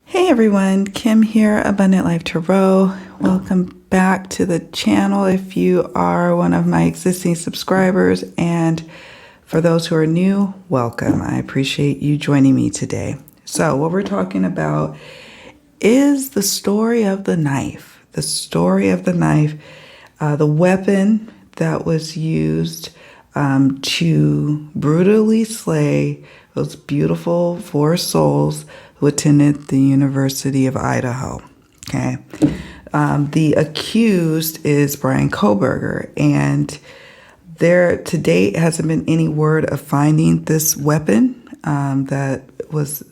Hey everyone, Kim here, Abundant Life Tarot. Welcome back to the channel if you are one of my existing subscribers, and for those who are new, welcome. I appreciate you joining me today. So what we're talking about is the story of the knife. The story of the knife, the weapon that was used to brutally slay those beautiful four souls who attended the University of Idaho. Okay. The accused is BRYAN KOHBERGER, and there to date hasn't been any word of finding this weapon that was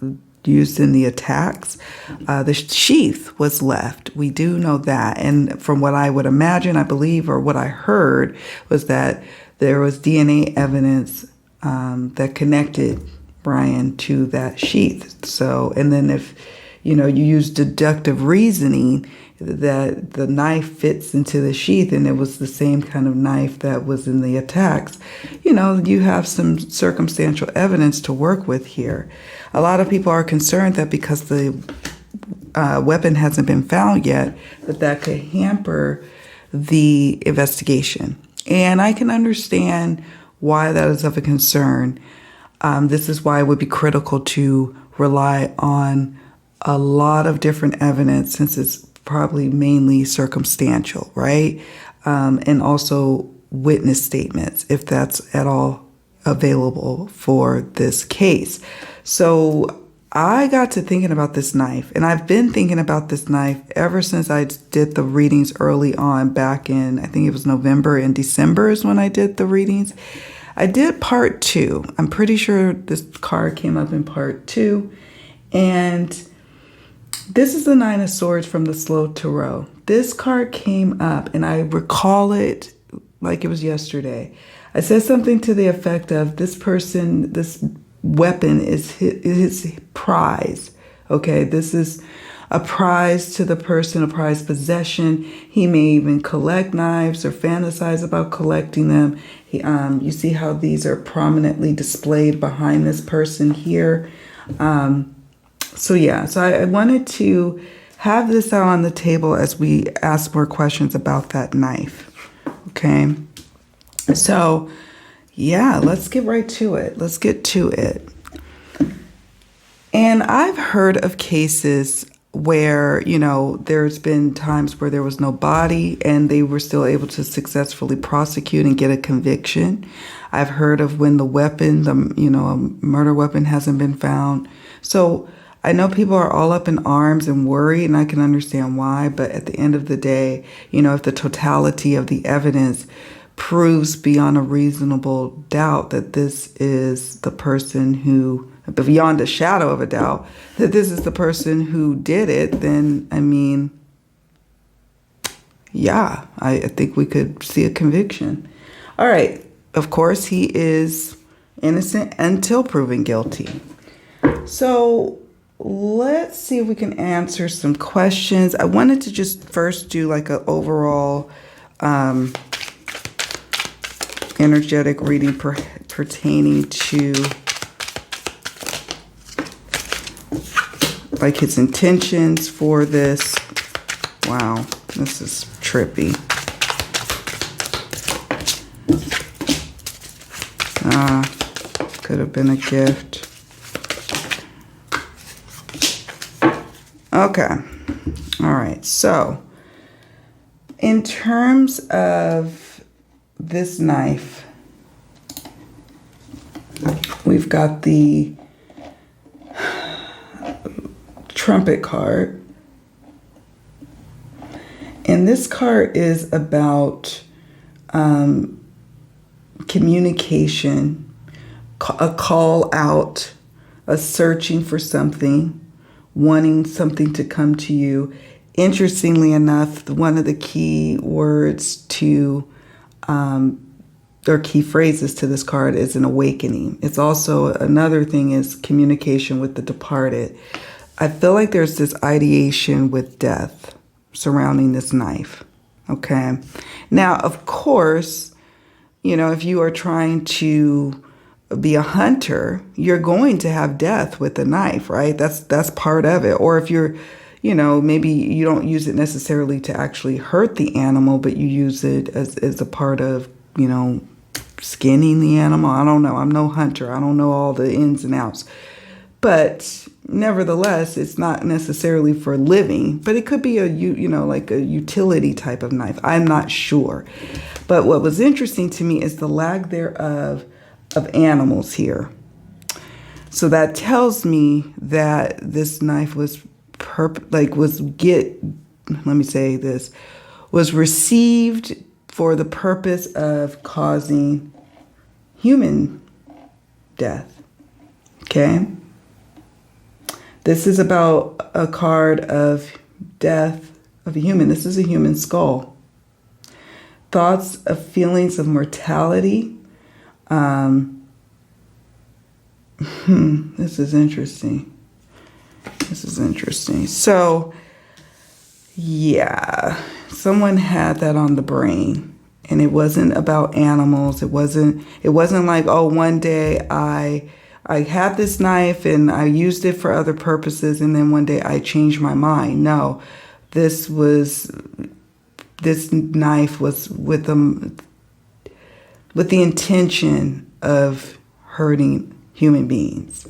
used in the attacks. The sheath was left. We do know that. And from what I would imagine, I believe, or what I heard, was that there was DNA evidence that connected BRYAN to that sheath. So, and then if, you use deductive reasoning that the knife fits into the sheath and it was the same kind of knife that was in the attacks, you have some circumstantial evidence to work with here. A lot of people are concerned that because the weapon hasn't been found yet, that could hamper the investigation. And I can understand why that is of a concern. This is why it would be critical to rely on a lot of different evidence, since it's probably mainly circumstantial, right? And also witness statements, if that's at all available for this case. So I got to thinking about this knife, and I've been thinking about this knife ever since I did the readings early on back in, I think it was November and December is when I did the readings. I did part 2. I'm pretty sure this card came up in part 2. And this is the Nine of Swords from the Slow Tarot. This card came up, and I recall it like it was yesterday. I said something to the effect of this person, this weapon is his prize. Okay, this is a prize to the person, a prized possession. He may even collect knives or fantasize about collecting them. You see how these are prominently displayed behind this person here. So I wanted to have this out on the table as we ask more questions about that knife. Okay. So yeah, let's get right to it. Let's get to it. And I've heard of cases where, there's been times where there was no body and they were still able to successfully prosecute and get a conviction. I've heard of when the weapon, a murder weapon hasn't been found. So I know people are all up in arms and worried, and I can understand why. But at the end of the day, if the totality of the evidence proves beyond a reasonable doubt that this is the person who, beyond a shadow of a doubt, that this is the person who did it, then, I think we could see a conviction. All right. Of course, he is innocent until proven guilty. So let's see if we can answer some questions. I wanted to just first do like an overall energetic reading pertaining to like his intentions for this. Wow, this is trippy. Could have been a gift. Okay. All right. So in terms of this knife, we've got the Trumpet card. And this card is about communication, a call out, a searching for something, wanting something to come to you. interestingly enough, one of the key words to, or key phrases to this card is an awakening. It's also, another thing is communication with the departed. I feel like there's this ideation with death surrounding this knife. Okay. Now, of course, you know, if you are trying to be a hunter, you're going to have death with the knife, right? That's part of it. Or if you're, you know, maybe you don't use it necessarily to actually hurt the animal, but you use it as a part of, you know, skinning the animal. I don't know. I'm no hunter. I don't know all the ins and outs. But nevertheless, it's not necessarily for living, but it could be you know, like a utility type of knife. I'm not sure. But what was interesting to me is the lack thereof of animals here. So that tells me that this knife was was received for the purpose of causing human death. Okay? This is about a card of death of a human. This is a human skull. Thoughts of feelings of mortality. This is interesting. So, yeah, someone had that on the brain. And it wasn't about animals. It wasn't like, oh, one day I had this knife and I used it for other purposes, and then one day I changed my mind. No, this knife was with the intention of hurting human beings.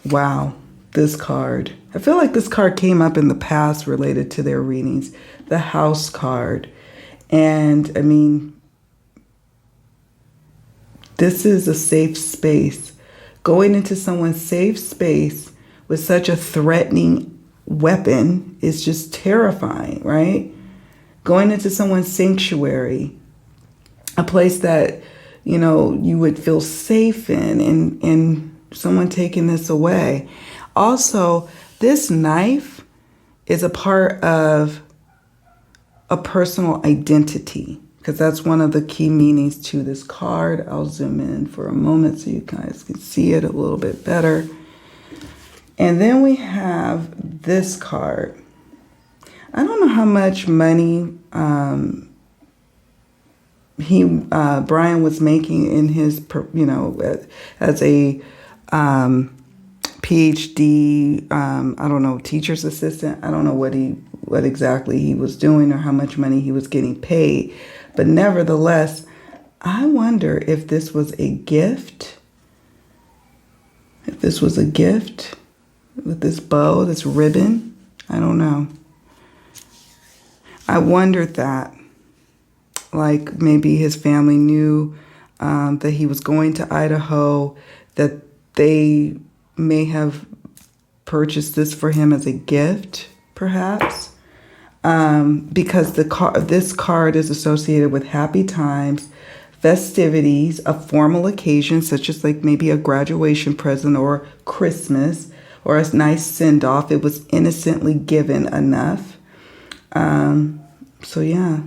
Wow, this card. I feel like this card came up in the past related to their readings. The House card. And I mean, this is a safe space. Going into someone's safe space with such a threatening weapon is just terrifying, right? Going into someone's sanctuary, a place that, you know, you would feel safe in, and someone taking this away. Also, this knife is a part of a personal identity, because that's one of the key meanings to this card. I'll zoom in for a moment so you guys can see it a little bit better. And then we have this card. I don't know how much money Bryan was making in his, you know, as a PhD, I don't know, teacher's assistant. I don't know what exactly he was doing or how much money he was getting paid. But nevertheless, I wonder if this was a gift. If this was a gift with this bow, this ribbon. I don't know. I wondered that. Like maybe his family knew that he was going to Idaho, that they may have purchased this for him as a gift, perhaps. Because this card is associated with happy times, festivities, a formal occasion, such as like maybe a graduation present or Christmas or a nice send-off. It was innocently given enough. So yeah.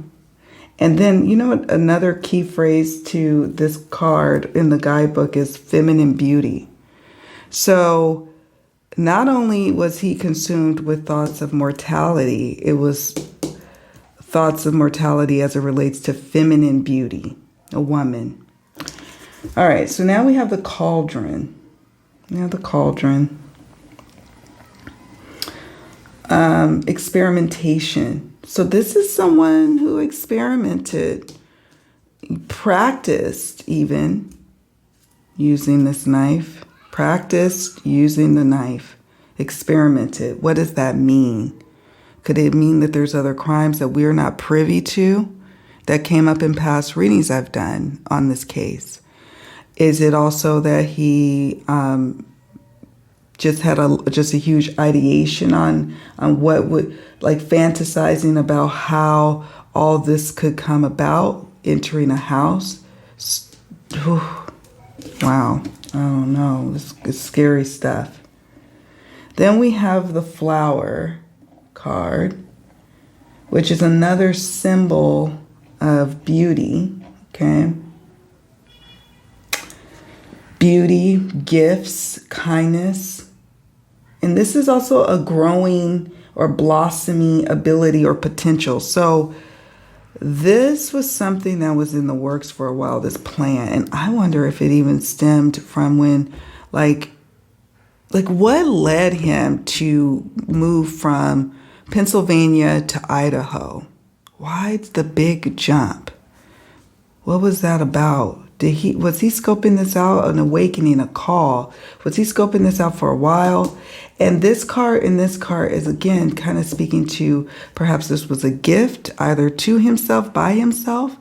And then, you know what, another key phrase to this card in the guidebook is feminine beauty. So not only was he consumed with thoughts of mortality, it was thoughts of mortality as it relates to feminine beauty, a woman. All right, so now we have the cauldron. Experimentation. So this is someone who experimented, practiced even using this knife, practiced using the knife, experimented. What does that mean? Could it mean that there's other crimes that we're not privy to that came up in past readings I've done on this case? Is it also that he just had a huge ideation on what would, like fantasizing about how all this could come about, entering a house? Wow, I don't know, it's scary stuff. Then we have the flower card. which is another symbol of beauty, okay? Beauty, gifts, kindness. And this is also a growing or blossoming ability or potential. So this was something that was in the works for a while, this plan. And I wonder if it even stemmed from when, like what led him to move from Pennsylvania to Idaho? Why the big jump? What was that about? Was he scoping this out, an awakening, a call? Was he scoping this out for a while? And this card is again kind of speaking to perhaps this was a gift either to himself, by himself,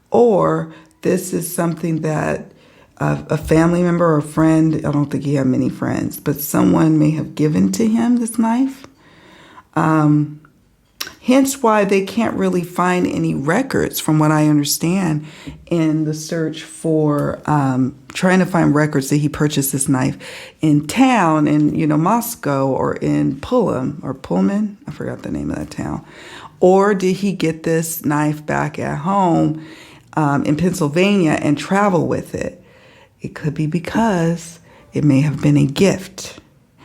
or this is something that a family member or a friend, I don't think he had many friends, but someone may have given to him this knife. Hence why they can't really find any records, from what I understand, in the search for trying to find records that he purchased this knife in town, in Moscow or in Pullman. I forgot the name of that town. Or did he get this knife back at home in Pennsylvania and travel with it? It could be because it may have been a gift.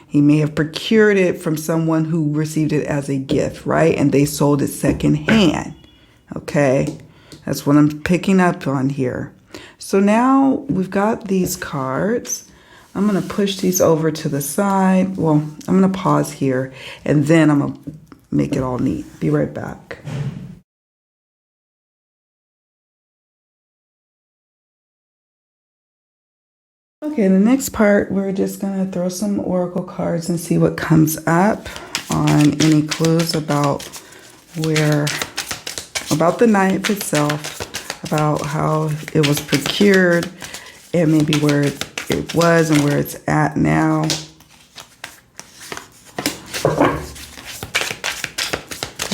He may have procured it from someone who received it as a gift, right? And they sold it secondhand. Okay, that's what I'm picking up on here. So now we've got these cards. I'm going to push these over to the side. Well, I'm going to pause here, and then I'm going to make it all neat. Be right back. Okay, the next part, we're just going to throw some oracle cards and see what comes up on any clues about the knife itself, about how it was procured, and maybe where it was and where it's at now.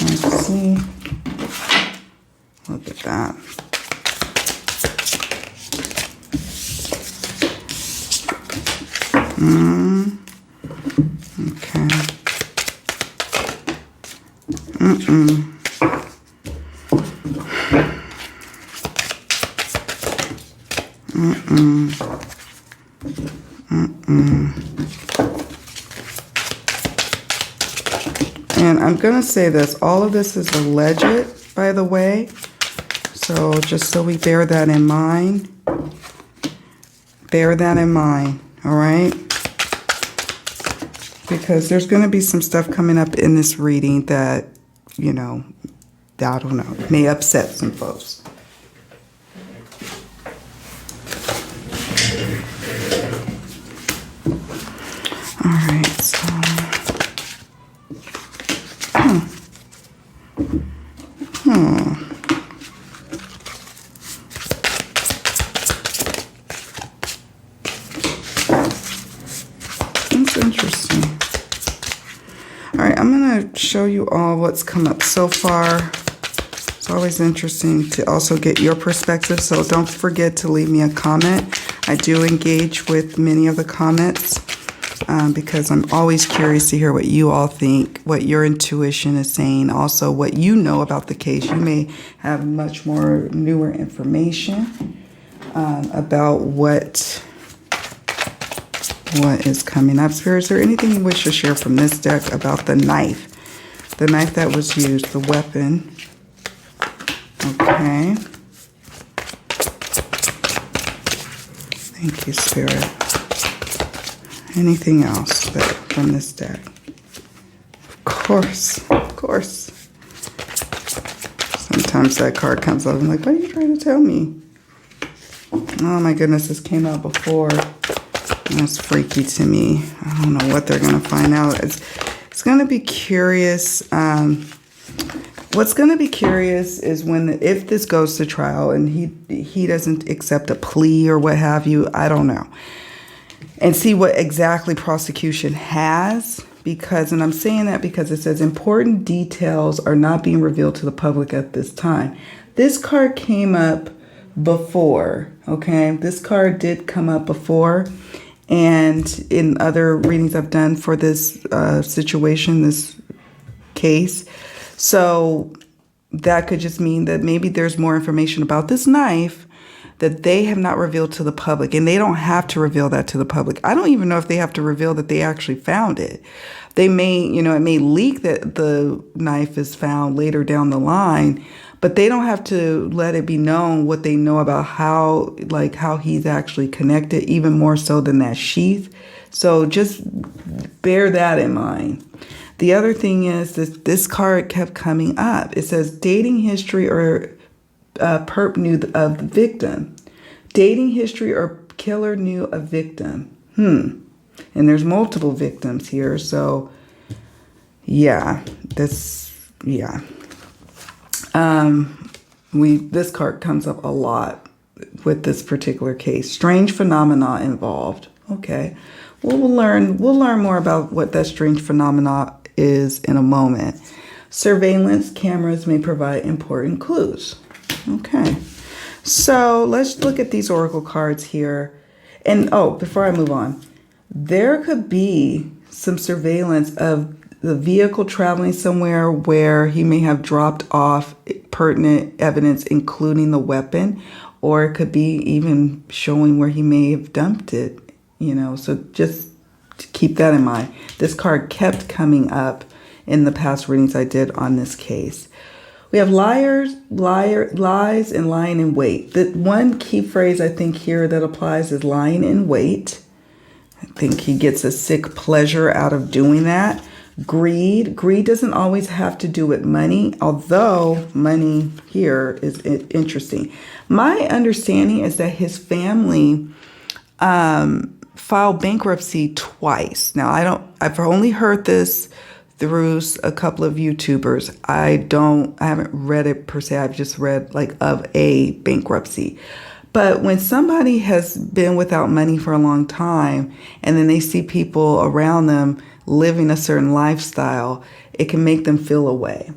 Let's see. Look at that. Okay. And I'm going to say this, all of this is alleged, by the way. So just so we bear that in mind. Bear that in mind, all right? Because there's going to be some stuff coming up in this reading that, I don't know, may upset some folks. All right, so... That's interesting. All right, I'm going to show you all what's come up so far. It's always interesting to also get your perspective, so don't forget to leave me a comment. I do engage with many of the comments because I'm always curious to hear what you all think, what your intuition is saying, also what you know about the case. You may have much more newer information about what is coming up. Spirit, is there anything you wish to share from this deck about the knife? The knife that was used, the weapon. Okay. Thank you, Spirit. Anything else from this deck? Of course. Sometimes that card comes up. I'm like, what are you trying to tell me? Oh my goodness, this came out before. That's freaky to me. I don't know what they're going to find out. It's going to be curious. What's going to be curious is if this goes to trial and he doesn't accept a plea or what have you, I don't know. And see what exactly prosecution has. And I'm saying that because it says important details are not being revealed to the public at this time. This card came up before, okay? This card did come up before. And in other readings I've done for this situation, this case. So that could just mean that maybe there's more information about this knife that they have not revealed to the public, and they don't have to reveal that to the public. I don't even know if they have to reveal that they actually found it. They may, it may leak that the knife is found later down the line, but they don't have to let it be known what they know about how he's actually connected, even more so than that sheath. So just bear that in mind. The other thing is this card kept coming up. It says dating history or perp knew of the victim. Dating history or killer knew a victim. And there's multiple victims here. So yeah, this card comes up a lot with this particular case. Strange phenomena involved. Okay. Well, we'll learn more about what that strange phenomena is in a moment. Surveillance cameras may provide important clues. Okay, so let's look at these oracle cards here. And before I move on, there could be some surveillance of the vehicle traveling somewhere where he may have dropped off pertinent evidence, including the weapon, or it could be even showing where he may have dumped it, so just keep that in mind. This card kept coming up in the past readings I did on this case. We have lies, and lying in wait. The one key phrase I think here that applies is lying in wait. I think he gets a sick pleasure out of doing that. Greed doesn't always have to do with money, although money here is interesting. My understanding is that his family filed bankruptcy twice. Now, I've only heard this through a couple of YouTubers. I haven't read it per se. I've just read of a bankruptcy. But when somebody has been without money for a long time and then they see people around them living a certain lifestyle, it can make them feel a way.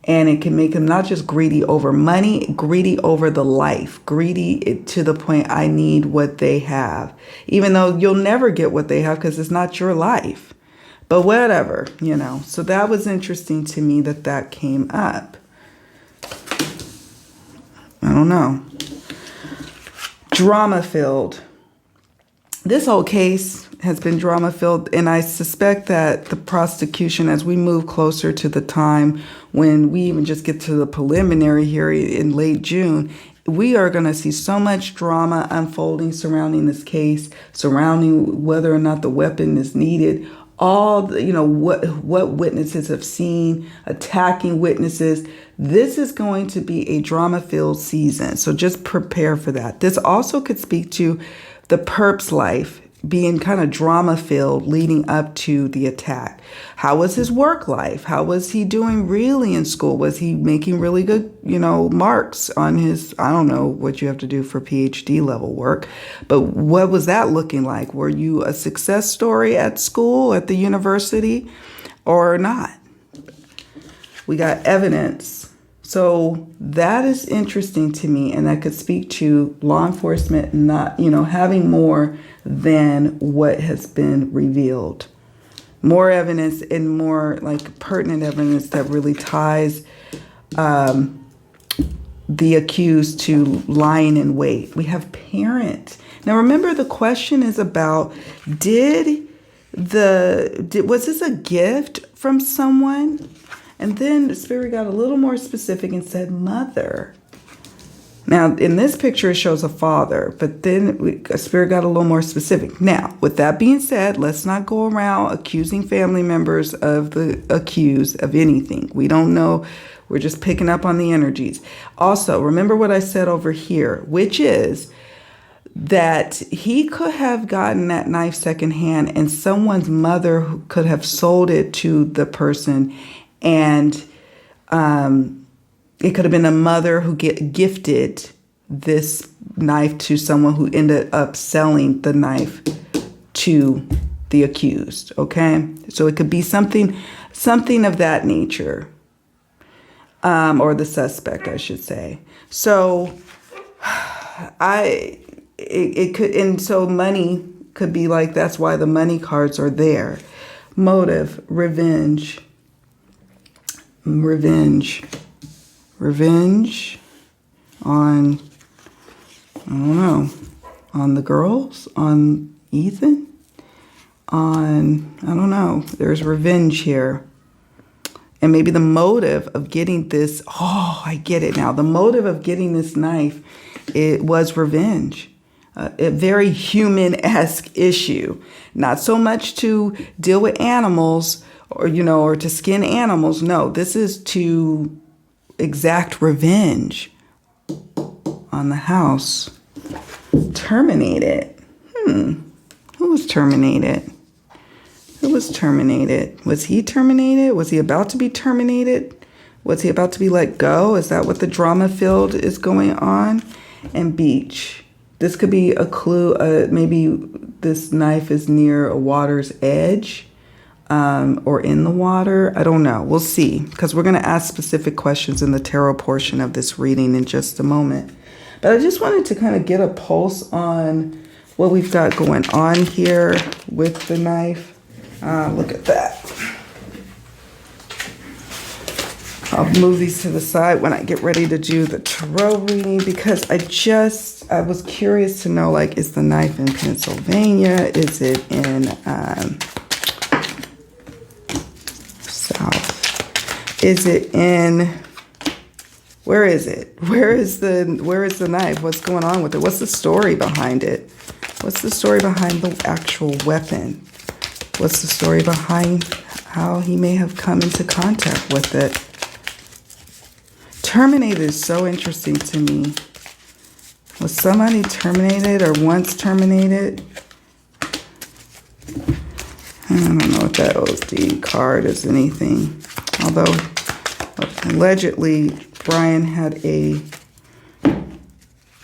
And it can make them not just greedy over money, greedy over the life, greedy to the point I need what they have, even though you'll never get what they have because it's not your life. But whatever, So that was interesting to me that came up. I don't know. Drama-filled. This whole case has been drama-filled, and I suspect that the prosecution, as we move closer to the time when we even just get to the preliminary hearing in late June, we are going to see so much drama unfolding surrounding this case, surrounding whether or not the weapon is needed. All what witnesses have seen, attacking witnesses. This is going to be a drama-filled season, so just prepare for that. This also could speak to the perp's life being kind of drama-filled leading up to the attack. How was his work life? How was he doing really in school? Was he making really good, marks on his, I don't know what you have to do for PhD level work, but what was that looking like? Were you a success story at school, at the university, or not? We got evidence. So that is interesting to me, and that could speak to law enforcement not, having more than what has been revealed. More evidence and more pertinent evidence that really ties the accused to lying in wait. We have parent. Now remember, the question is about was this a gift from someone? And then the Spirit got a little more specific and said mother. Now, in this picture, it shows a father, but then Spirit got a little more specific. Now, with that being said, let's not go around accusing family members of the accused of anything. We don't know. We're just picking up on the energies. Also, remember what I said over here, which is that he could have gotten that knife secondhand and someone's mother could have sold it to the person. And it could have been a mother who gifted this knife to someone who ended up selling the knife to the accused. Okay, so it could be something of that nature, or the suspect, I should say. So it could, and so money could be that's why the money cards are there. Motive, revenge. Revenge on, I don't know, on the girls, on Ethan, on, I don't know. There's revenge here. And maybe the motive of getting this, oh, I get it now. The motive of getting this knife, it was revenge. A very human-esque issue. Not so much to deal with animals or, or to skin animals. No, this is to exact revenge on the house. Terminated. Who was terminated? Who was terminated? Was he terminated? Was he about to be terminated? Was he about to be let go? Is that what the drama field is going on? And beach. This could be a clue. Maybe this knife is near a water's edge or in the water. I don't know. We'll see, because we're going to ask specific questions in the tarot portion of this reading in just a moment. But I just wanted to kind of get a pulse on what we've got going on here with the knife. Look at that. I'll move these to the side when I get ready to do the tarot reading, because I was curious to know, like, is the knife in Pennsylvania? Is it in South? Is it in, where is it? Where is the knife? What's going on with it? What's the story behind it? What's the story behind the actual weapon? What's the story behind how he may have come into contact with it? Terminated is so interesting to me. Was somebody terminated or once terminated? I don't know if that OD card is anything. Although, allegedly, Bryan had a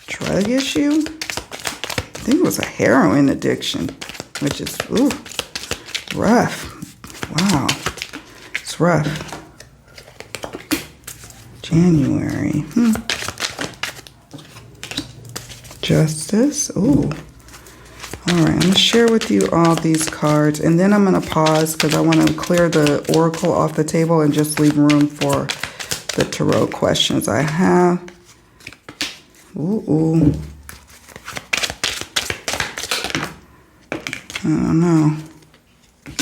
drug issue. I think it was a heroin addiction, which is, ooh, rough. Wow. It's rough. January. Justice. Ooh. All right. I'm going to share with you all these cards, and then I'm going to pause because I want to clear the oracle off the table and just leave room for the tarot questions I have. Ooh. I don't know.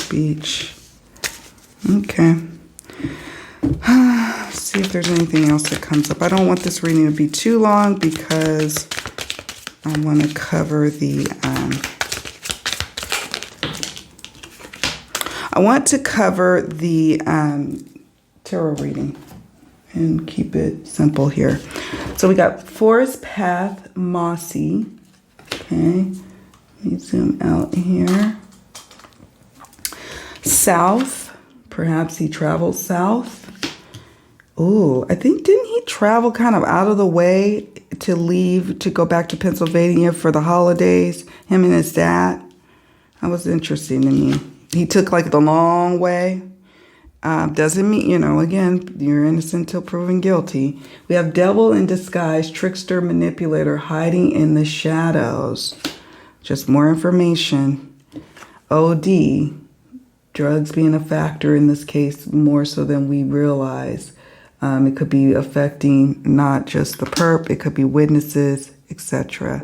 Beach. Okay. See if there's anything else that comes up. I don't want this reading to be too long because I want to cover the tarot reading and keep it simple here. So we got Forest Path, Mossy. Okay, let me zoom out here. South, perhaps he traveled south. Ooh, I think, didn't he travel kind of out of the way to leave, to go back to Pennsylvania for the holidays, him and his dad? That was interesting to me. He took like the long way. Doesn't mean, again, you're innocent till proven guilty. We have devil in disguise, trickster, manipulator, hiding in the shadows. Just more information. OD, drugs being a factor in this case more so than we realize. It could be affecting not just the perp, it could be witnesses, etc.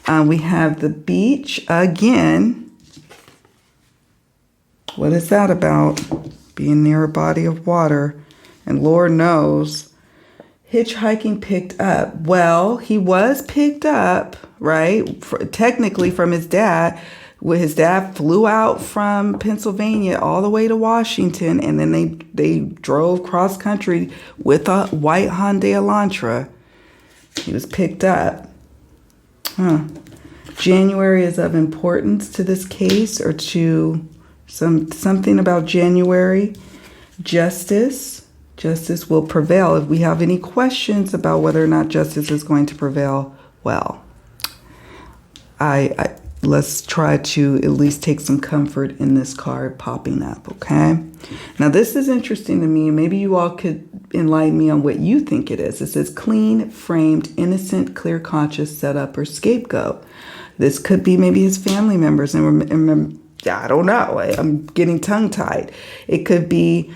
We have the beach again. What is that about? Being near a body of water. And Lord knows, hitchhiking picked up. Well, he was picked up, right? Technically from his dad. His dad flew out from Pennsylvania all the way to Washington, and then they drove cross country with a white Hyundai Elantra. He was picked up. January is of importance to this case, or to something about January. Justice will prevail. If we have any questions about whether or not justice is going to prevail, well, let's try to at least take some comfort in this card popping up, okay? Now, this is interesting to me. Maybe you all could enlighten me on what you think it is. It says clean, framed, innocent, clear conscious, setup, or scapegoat. This could be maybe his family members. And I don't know. I'm getting tongue-tied. It could be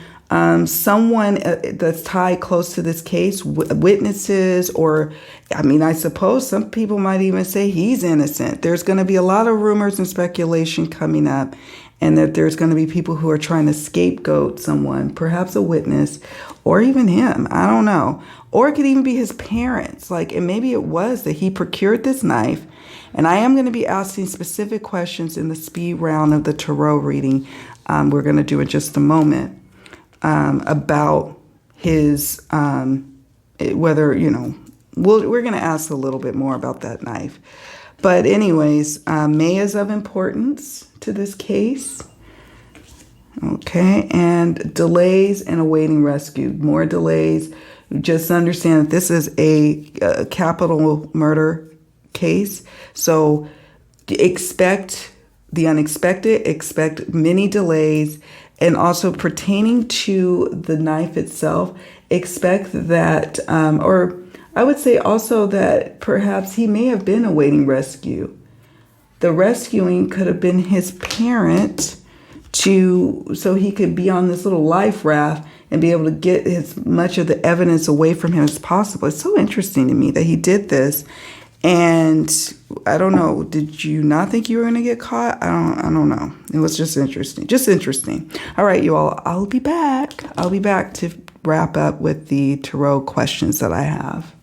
someone that's tied close to this case, witnesses, or, I mean, I suppose some people might even say he's innocent. There's going to be a lot of rumors and speculation coming up, and that there's going to be people who are trying to scapegoat someone, perhaps a witness, or even him. I don't know. Or it could even be his parents. And maybe it was that he procured this knife. And I am going to be asking specific questions in the speed round of the tarot reading we're going to do in just a moment. About his, whether, we're going to ask a little bit more about that knife. But anyways, May is of importance to this case. Okay, and delays and awaiting rescue. More delays. Just understand that this is a capital murder case. So expect the unexpected, expect many delays. And also pertaining to the knife itself, expect that, or I would say also that perhaps he may have been awaiting rescue. The rescuing could have been his parent so he could be on this little life raft and be able to get as much of the evidence away from him as possible. It's so interesting to me that he did this. And I don't know, did you not think you were going to get caught? I don't know. It was just interesting. Just interesting. All right, you all, I'll be back. I'll be back to wrap up with the tarot questions that I have.